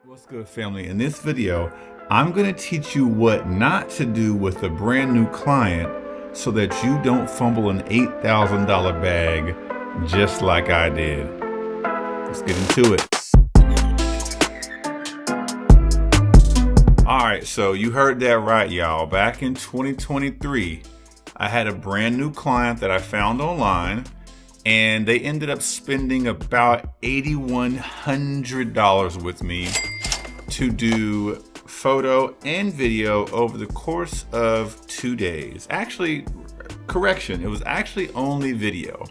What's good, family? In this video, I'm going to teach you what not to do with a brand new client so that you don't fumble an $8,000 bag just like I did. Let's get into it. All right, so you heard that right, y'all. Back in 2023, I had a brand new client that I found online, and they ended up spending about $8,100 with me to do photo and video over the course of 2 days. Actually, correction, it was actually only video.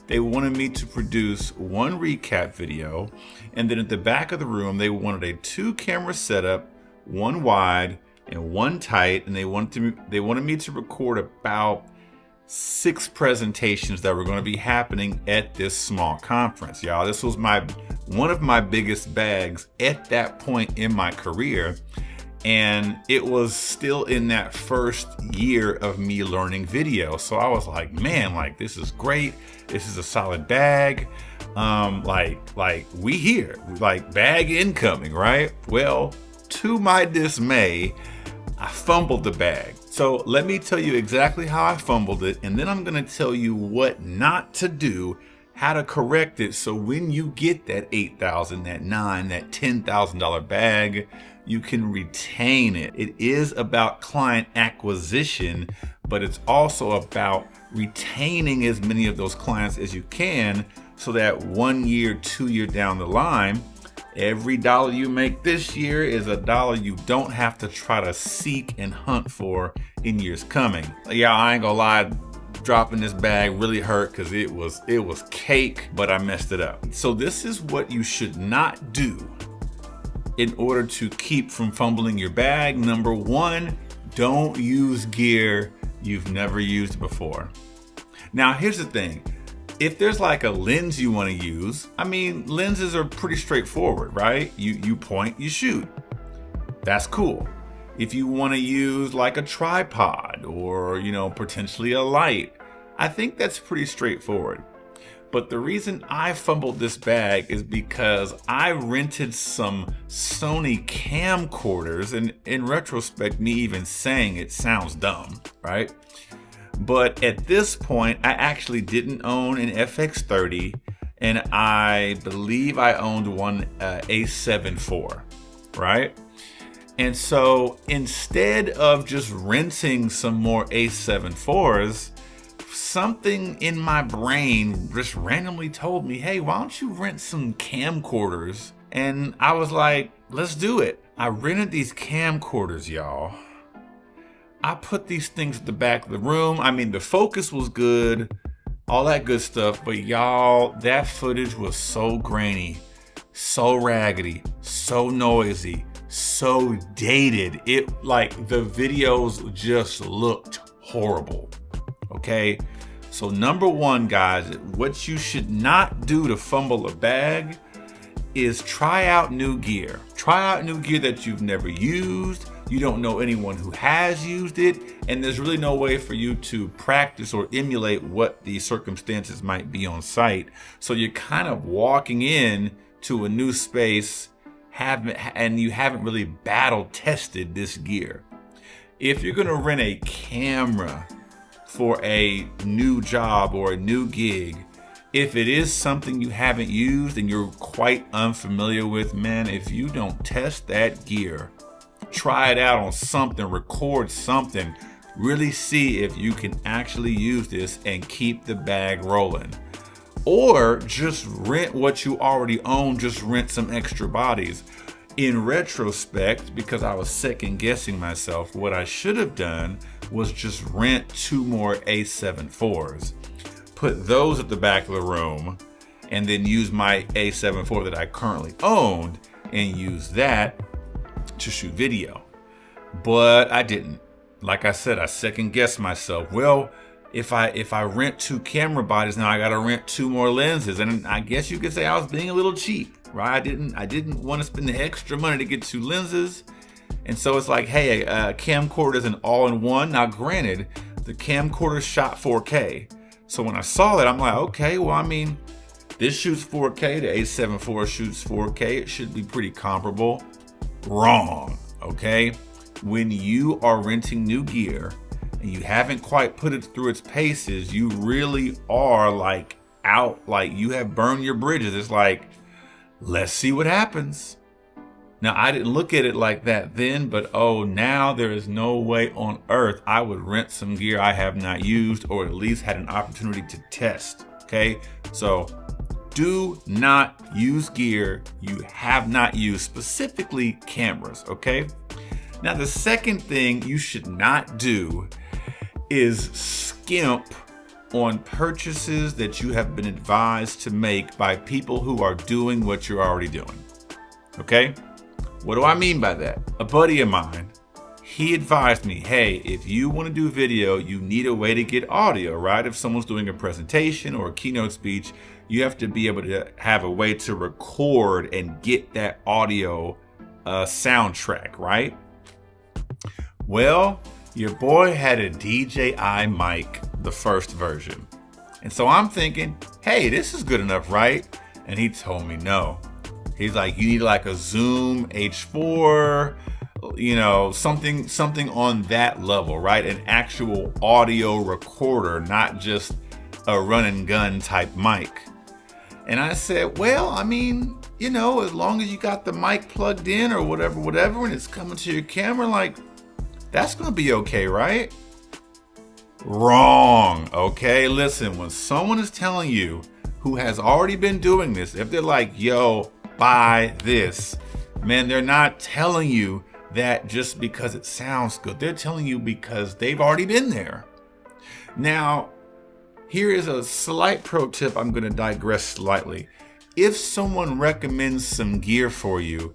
They wanted me to produce one recap video, and then at the back of the room, they wanted a 2-camera setup, one wide and one tight, and they wanted me to record about 6 presentations that were going to be happening at this small conference. Y'all, this was one of my biggest bags at that point in my career, and it was still in that first year of me learning video. So I was like, man, like, this is great. This is a solid bag. We here, like, bag incoming, right? Well, to my dismay, I fumbled the bag. So let me tell you exactly how I fumbled it, and then I'm gonna tell you what not to do, how to correct it, so when you get that $8,000, that $9,000, that $10,000 bag, you can retain it. It is about client acquisition, but it's also about retaining as many of those clients as you can, so that 1 year, 2 years down the line, every dollar you make this year is a dollar you don't have to try to seek and hunt for in years coming. Yeah, I ain't gonna lie, dropping this bag really hurt because it was cake, but I messed it up. So this is what you should not do in order to keep from fumbling your bag. Number 1, don't use gear you've never used before. Now, here's the thing. If there's like a lens you want to use, I mean, lenses are pretty straightforward, right? You point, you shoot. That's cool. If you want to use like a tripod or, potentially a light, I think that's pretty straightforward. But the reason I fumbled this bag is because I rented some Sony camcorders, and in retrospect, me even saying it sounds dumb, right? But at this point, I actually didn't own an FX30, and I believe I owned one A7 IV, right? And so instead of just renting some more A7 IVs, something in my brain just randomly told me, hey, why don't you rent some camcorders? And I was like, let's do it. I rented these camcorders, y'all. I put these things at the back of the room. I mean, the focus was good, all that good stuff, but y'all, that footage was so grainy, so raggedy, so noisy, so dated. The videos just looked horrible, okay? So number 1, guys, what you should not do to fumble a bag is try out new gear. Try out new gear that you've never used. You don't know anyone who has used it, and there's really no way for you to practice or emulate what the circumstances might be on site. So you're kind of walking in to a new space, and you haven't really battle tested this gear. If you're gonna rent a camera for a new job or a new gig, if it is something you haven't used and you're quite unfamiliar with, man, if you don't test that gear, try it out on something, record something, really see if you can actually use this and keep the bag rolling. Or just rent what you already own, just rent some extra bodies. In retrospect, because I was second guessing myself, what I should have done was just rent 2 more A7 IVs, put those at the back of the room, and then use my A7 IV that I currently owned and use that to shoot video. But I didn't. Like I said, I second guessed myself. Well, if I rent 2 camera bodies, now I gotta rent 2 more lenses, and I guess you could say I was being a little cheap, right? I didn't want to spend the extra money to get 2 lenses, and so it's like, hey, a camcorder is an all-in-one. Now, granted, the camcorder shot 4K, so when I saw that, I'm like, okay, well, I mean, this shoots 4K, the A7 IV shoots 4K, it should be pretty comparable. Wrong, okay? When you are renting new gear and you haven't quite put it through its paces, you really are like out, like you have burned your bridges. It's like, let's see what happens. Now, I didn't look at it like that then, but oh, now there is no way on earth I would rent some gear I have not used or at least had an opportunity to test, okay? So do not use gear you have not used, specifically cameras, okay? Now, the second thing you should not do is skimp on purchases that you have been advised to make by people who are doing what you're already doing, okay? What do I mean by that? A buddy of mine, he advised me, hey, if you want to do video, you need a way to get audio, right? If someone's doing a presentation or a keynote speech, you have to be able to have a way to record and get that audio soundtrack, right? Well, your boy had a DJI mic, the first version. And so I'm thinking, hey, this is good enough, right? And he told me no. He's like, you need like a Zoom H4, you know, something on that level, right? An actual audio recorder, not just a run and gun type mic. And I said, well, I mean, you know, as long as you got the mic plugged in or whatever, and it's coming to your camera, like, that's gonna be okay, right? Wrong, okay? Listen, when someone is telling you who has already been doing this, if they're like, yo, buy this, man, they're not telling you that just because it sounds good. They're telling you because they've already been there. Now, here is a slight pro tip. I'm going to digress slightly. If someone recommends some gear for you,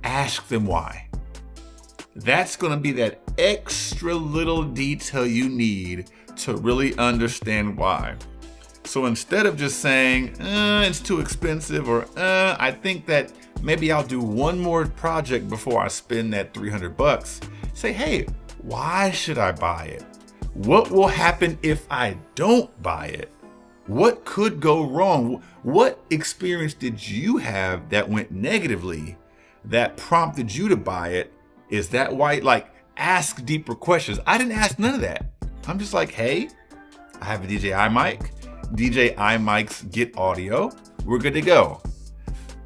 ask them why. That's going to be that extra little detail you need to really understand why. So instead of just saying, it's too expensive, or I think that maybe I'll do one more project before I spend that $300, say, hey, why should I buy it? What will happen if I don't buy it? What could go wrong? What experience did you have that went negatively that prompted you to buy it? Is that why? Like, ask deeper questions. I didn't ask none of that. I'm just like, hey, I have a DJI mic. DJI mics get audio. We're good to go.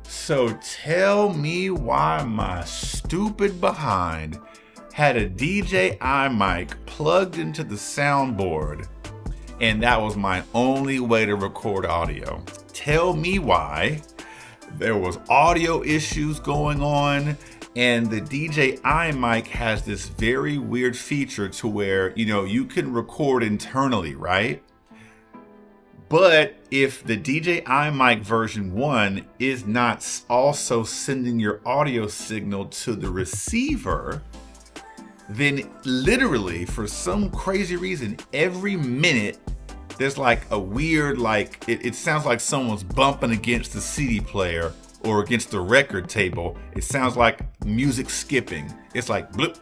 So tell me why my stupid behind had a DJI mic plugged into the soundboard and that was my only way to record audio. Tell me why there was audio issues going on, and the DJI mic has this very weird feature to where, you know, you can record internally, right? But if the DJI mic version 1 is not also sending your audio signal to the receiver, then literally for some crazy reason, every minute there's like a weird, like it sounds like someone's bumping against the CD player or against the record table. It sounds like music skipping. It's like bloop,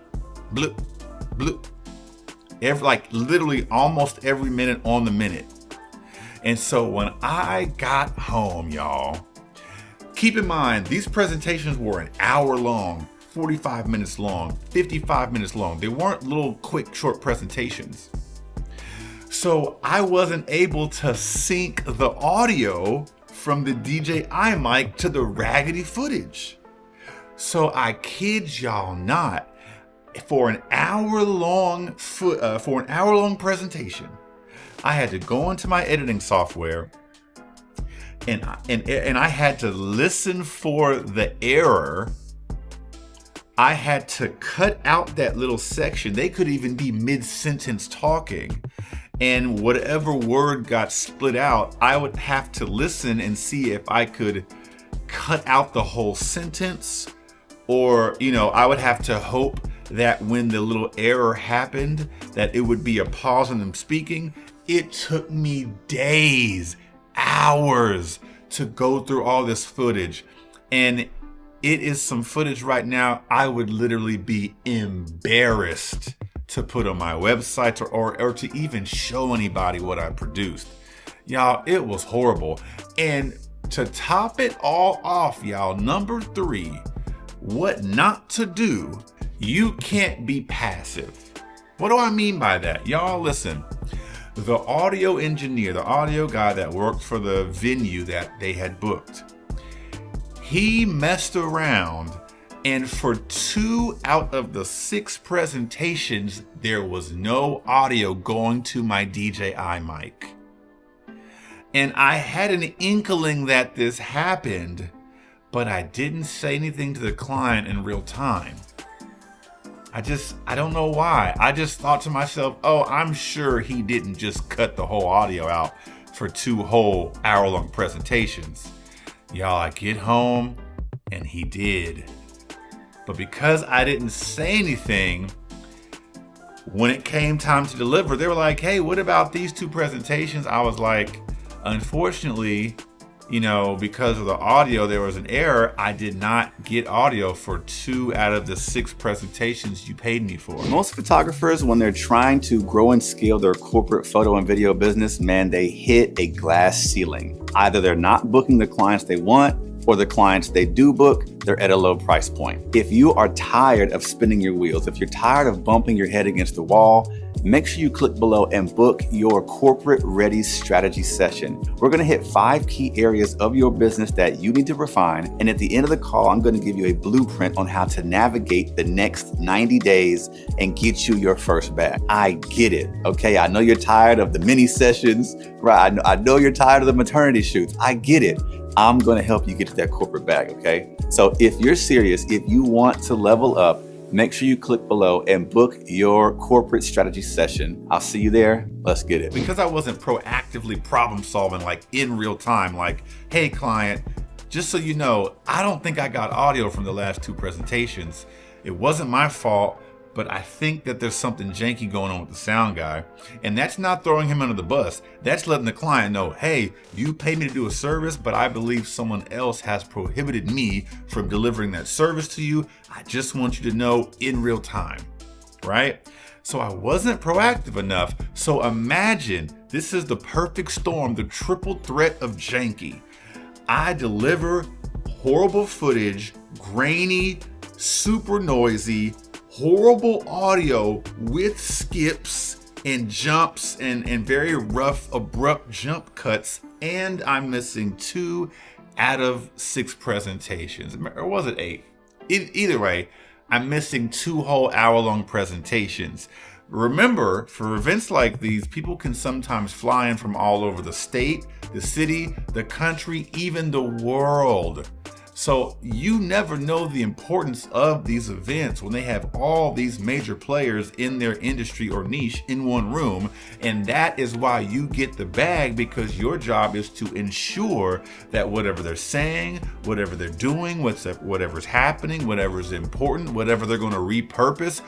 bloop, bloop. Like literally almost every minute on the minute. And so when I got home, y'all, keep in mind, these presentations were an hour long, 45 minutes long, 55 minutes long. They weren't little quick, short presentations. So I wasn't able to sync the audio from the DJI mic to the raggedy footage. So I kid y'all not, for an hour long presentation, I had to go into my editing software and I had to listen for the error. I had to cut out that little section. They could even be mid-sentence talking. And whatever word got split out, I would have to listen and see if I could cut out the whole sentence, or, you know, I would have to hope that when the little error happened, that it would be a pause in them speaking. It took me days, hours to go through all this footage. And it is some footage right now I would literally be embarrassed to put on my website or to even show anybody what I produced. Y'all, it was horrible. And to top it all off, y'all, number 3, what not to do. You can't be passive. What do I mean by that? Y'all listen. The audio engineer, the audio guy that worked for the venue that they had booked, he messed around, and for 2 out of the 6 presentations, there was no audio going to my DJI mic. And I had an inkling that this happened, but I didn't say anything to the client in real time. I don't know why. I just thought to myself, oh, I'm sure he didn't just cut the whole audio out for 2 whole hour-long presentations. Y'all, I get home and he did. But because I didn't say anything, when it came time to deliver, they were like, hey, what about these 2 presentations? I was like, unfortunately, because of the audio, there was an error. I did not get audio for 2 out of the 6 presentations you paid me for. Most photographers, when they're trying to grow and scale their corporate photo and video business, man, they hit a glass ceiling. Either they're not booking the clients they want, or the clients they do book, they're at a low price point. If you are tired of spinning your wheels, if you're tired of bumping your head against the wall, make sure you click below and book your corporate ready strategy session. We're gonna hit 5 key areas of your business that you need to refine. And at the end of the call, I'm gonna give you a blueprint on how to navigate the next 90 days and get you your first bag. I get it, okay? I know you're tired of the mini sessions, right? I know you're tired of the maternity shoots. I get it. I'm gonna help you get to that corporate bag, okay? So if you're serious, if you want to level up, make sure you click below and book your corporate strategy session. I'll see you there. Let's get it. Because I wasn't proactively problem solving like in real time, like, hey client, just so you know, I don't think I got audio from the last 2 presentations. It wasn't my fault, but I think that there's something janky going on with the sound guy. And that's not throwing him under the bus. That's letting the client know, hey, you paid me to do a service, but I believe someone else has prohibited me from delivering that service to you. I just want you to know in real time, right? So I wasn't proactive enough. So imagine this is the perfect storm, the triple threat of janky. I deliver horrible footage, grainy, super noisy, horrible audio with skips and jumps and very rough, abrupt jump cuts, and I'm missing 2 out of 6 presentations. Or was it 8? Either way, I'm missing 2 whole hour-long presentations. Remember, for events like these, people can sometimes fly in from all over the state, the city, the country, even the world. So you never know the importance of these events when they have all these major players in their industry or niche in one room. And that is why you get the bag, because your job is to ensure that whatever they're saying, whatever they're doing, whatever's happening, whatever's important, whatever they're going to repurpose,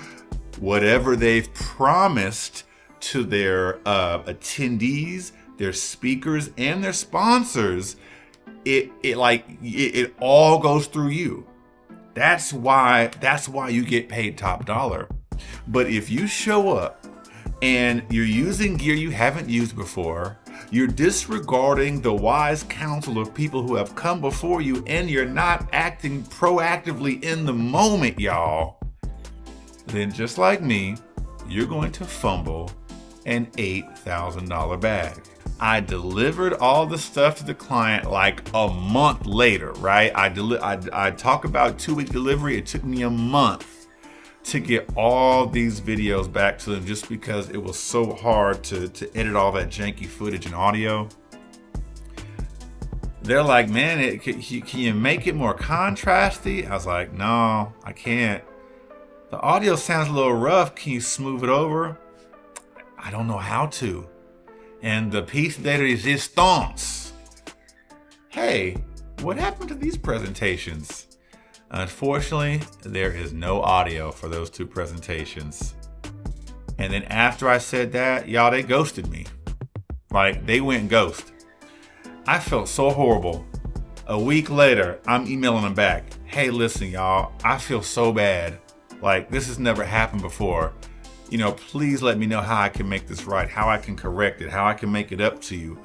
whatever they've promised to their attendees, their speakers, and their sponsors, it all goes through you. That's why you get paid top dollar. But if you show up and you're using gear you haven't used before, you're disregarding the wise counsel of people who have come before you, and you're not acting proactively in the moment, y'all, then just like me, you're going to fumble an $8,000 bag. I delivered all the stuff to the client like a month later, right? I talk about 2-week delivery. It took me a month to get all these videos back to them just because it was so hard to edit all that janky footage and audio. They're like, man, can you make it more contrasty? I was like, no, I can't. The audio sounds a little rough. Can you smooth it over? I don't know how to. And the piece de resistance. Hey, what happened to these presentations? Unfortunately, there is no audio for those 2 presentations. And then after I said that, y'all, they ghosted me. Like, they went ghost. I felt so horrible. A week later, I'm emailing them back. Hey, listen, y'all, I feel so bad. Like, this has never happened before. Please let me know how I can make this right, how I can correct it, how I can make it up to you,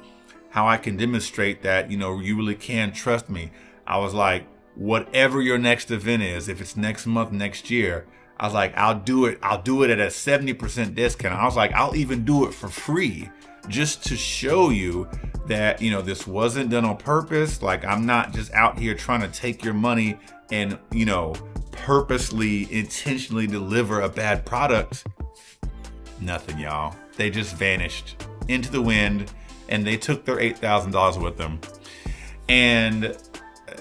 how I can demonstrate that, you really can trust me. I was like, whatever your next event is, if it's next month, next year, I was like, I'll do it at a 70% discount. I was like, I'll even do it for free, just to show you that, you know, this wasn't done on purpose. Like, I'm not just out here trying to take your money and, you know, purposely, intentionally deliver a bad product. Nothing, y'all. They just vanished into the wind, and they took their $8,000 with them. And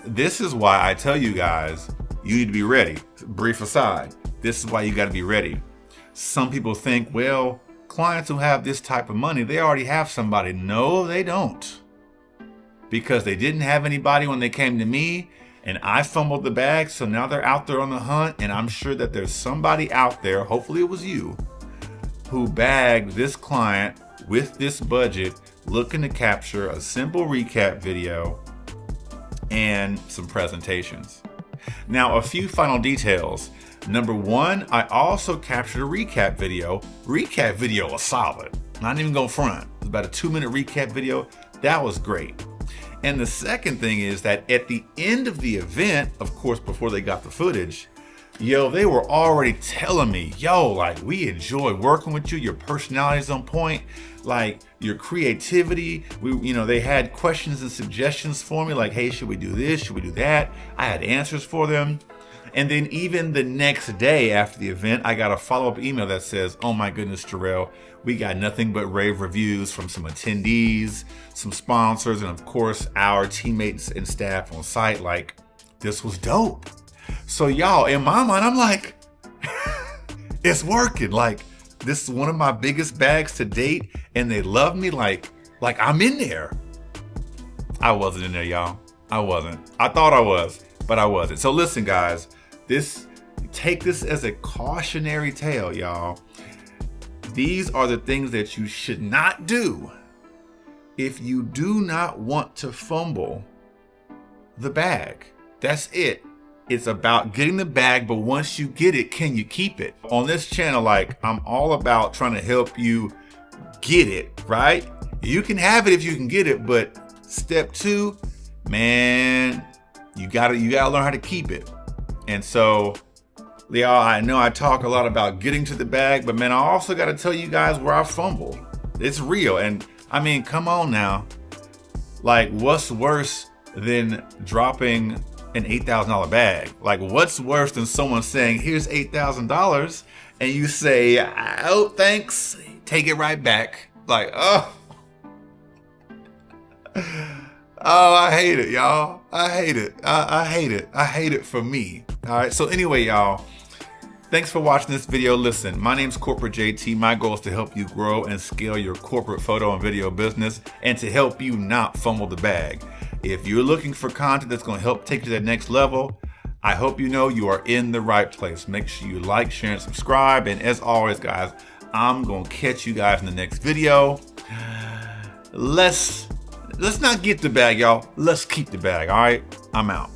this is why I tell you guys, you need to be ready. Brief aside, this is why you got to be ready. Some people think, well, clients who have this type of money, they already have somebody. No, they don't. Because they didn't have anybody when they came to me, and I fumbled the bag, so now they're out there on the hunt, and I'm sure that there's somebody out there, hopefully it was you, who bagged this client with this budget, looking to capture a simple recap video and some presentations. Now, a few final details. Number one, I also captured a recap video. Recap video was solid. Not even gonna front. It was about a 2-minute recap video. That was great. And the second thing is that at the end of the event, of course, before they got the footage, yo, they were already telling me, yo, like, we enjoy working with you. Your personality's on point. Like, your creativity. They had questions and suggestions for me. Like, hey, should we do this? Should we do that? I had answers for them. And then even the next day after the event, I got a follow-up email that says, oh my goodness, Jarrell, we got nothing but rave reviews from some attendees, some sponsors, and of course, our teammates and staff on site. Like, this was dope. So y'all, in my mind, I'm like, it's working. Like, this is one of my biggest bags to date, and they love me like I'm in there. I wasn't in there, y'all. I wasn't. I thought I was, but I wasn't. So listen, guys, take this as a cautionary tale, y'all. These are the things that you should not do if you do not want to fumble the bag. That's it. It's about getting the bag, but once you get it, can you keep it? On this channel, like, I'm all about trying to help you get it, right? You can have it if you can get it, but step 2, man, you gotta learn how to keep it. And so, y'all, I know I talk a lot about getting to the bag, but man, I also gotta tell you guys where I fumble. It's real, and I mean, come on now. Like, what's worse than dropping an $8,000 bag? Like, what's worse than someone saying, here's $8,000, and you say, oh, thanks, take it right back. Like, oh, I hate it, y'all. I hate it. I hate it. I hate it for me. All right, so anyway, y'all, thanks for watching this video. Listen, my name's Corporate JT. My goal is to help you grow and scale your corporate photo and video business, and to help you not fumble the bag. If you're looking for content that's going to help take you to that next level, I hope you know you are in the right place. Make sure you like, share, and subscribe. And as always, guys, I'm going to catch you guys in the next video. Let's not get the bag, y'all. Let's keep the bag, all right? I'm out.